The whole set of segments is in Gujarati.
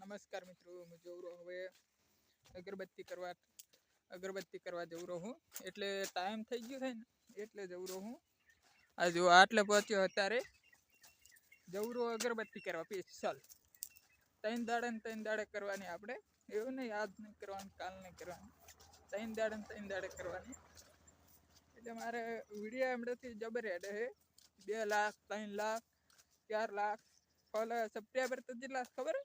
નમસ્કાર મિત્રો, હું જવરો હવે અગરબત્તી કરવા જવરો હું. એટલે ટાઈમ થઈ ગયો છે ને એટલે જવરો હું. આ જો આટલે પહોંચ્યો અત્યારે જવરો અગરબત્તી કરવા સ્પેશિયલ 3 દાડે ને 3 દાડે કરવાની. આપણે એવું નહીં આજ નહીં કરવાની, કાલ નહીં કરવાની, 3 દાડે ને 3 દાડે કરવાની. એટલે મારે વિડીયો એમડેથી જબર હેડે છે. 2 લાખ 3 લાખ 4 લાખ સબસ્ક્રાઈબર તો જેટલા ખબર હે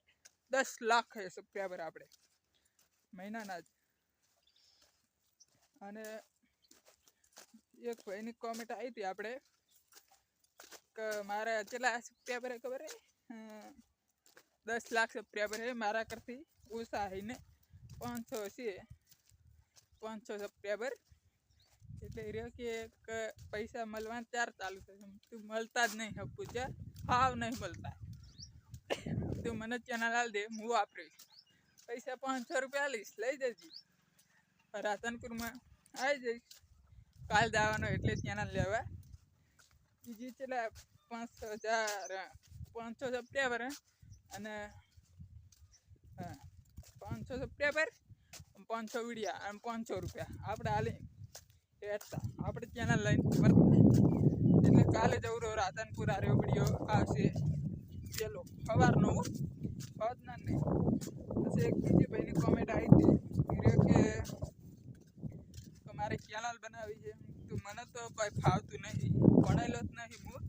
10 લાખ છે સબસ્ક્રાઈબર આપણે મહિનાના જ. અને એક ભાઈની કોમેન્ટ આવી હતી આપણે કે મારે કેટલા સબસ્ક્રાઈબર ખબર હે 10 લાખ સબસ્ક્રાઈબર છે. મારા કરતી ઓછા ને 500 છે, 500 સબસ્ક્રાઈબર. એટલે એ રહ્યો કે પૈસા મળવાના 4 ચાલુ થશે, મળતા જ નહીં. પૂછ્યા હાવ નહીં મળતા. તું મને ચેનલ હાલ દે, હું વાપરીશ. પૈસા 500 રૂપિયા આલીશ, લઈ જજે. રાધનપુરમાં આવી જઈશ કાલ જવાનો એટલે ચેનલ લેવા. બીજી ચેલા 500 સબસ્ક્રાઈબર અને 500 સબસ્ક્રાઈબર 500 વિડીયા અને 500 રૂપિયા આપણે હાલી હેઠતા આપણે ચેનલ લઈને વર્તા. એટલે કાલે જવરો રાધનપુર આર્યો વિડીયો આવશે પેલો સવારનો હોતના નહીં. પછી એક બીજી ભાઈની કોમેન્ટ આવી હતી કે મારે ચેનલ બનાવી છે. તું મને તો કોઈ ફાવતું નહીં, ભણેલો જ નહીં હું.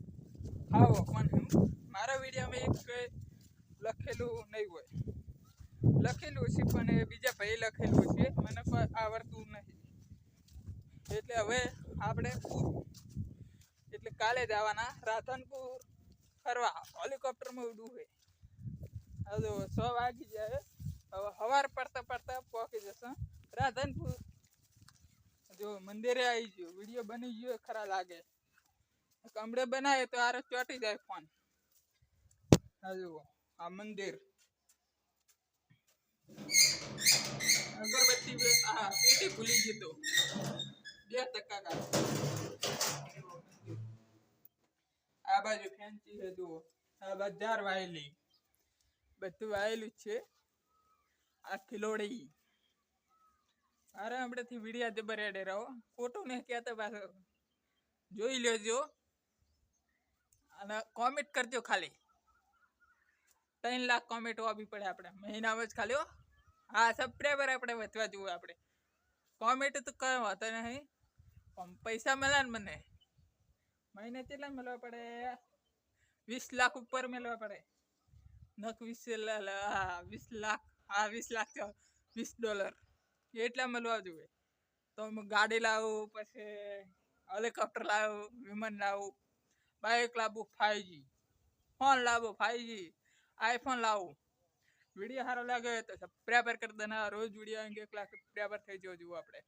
ફાવો પણ હું મારા વિડીયોમાં એક લખેલું નહીં હોય, લખેલું છે પણ એ બીજા ભાઈ લખેલું છે, મને કોઈ આવડતું નહીં. એટલે હવે આપણે એટલે કાલે જવાના રાધનપુર ફરવા. હેલિકોપ્ટરમાં ઉડવું હોય. હવે 6 વાગી જાય, હવે સવાર પડતા પડતા પહોંચી જશે રાધનપુર. જો મંદિરે આવી ગયો, વિડીયો બની ગયો ખરા લાગે. કમળે બનાવે તો આરે ચોટી જાય ફોન. હજુ આ મંદિર અગરબત્તી પેટી ભૂલી ગયો તો 2% આ બાજુ ફેન્સી છે. જુઓ આ બજાર વાયેલી, બધું વાયેલું જ છે. આ ખિલોડી અરે હમણાંથી વિડીયા જબર એડે રહો, ખોટું નહીં કહેતા. પાછો જોઈ લેજો અને કોમેન્ટ કરજો. ખાલી 3 લાખ કોમેન્ટ આપવી પડે આપણે મહિનામાં જ ખાલી. હા સબસ્ક્રાઈબર આપણે વધવા જુઓ. આપણે કોમેન્ટ તો કઈ વાંધો નહીં, પૈસા મળે ને મને મહિને કેટલા મળવા પડે? 20 લાખ ઉપર મળવા પડે. નક 20 લાખ, હા 20 લાખ $20 એટલા મળવા જોઈએ. તો હું ગાડી લાવું, પછી હેલિકોપ્ટર લાવું, વિમાન લાવું, બાઇક લાવું, 5G ફોન લાવું, 5G આઈફોન લાવું. વિડીયો સારો લાગે તો સબસ્ક્રાઈબર કરી દેના. રોજ વિડીયો 1 લાખ સબસ્ક્રાઈબર થઈ જવો જુઓ આપણે.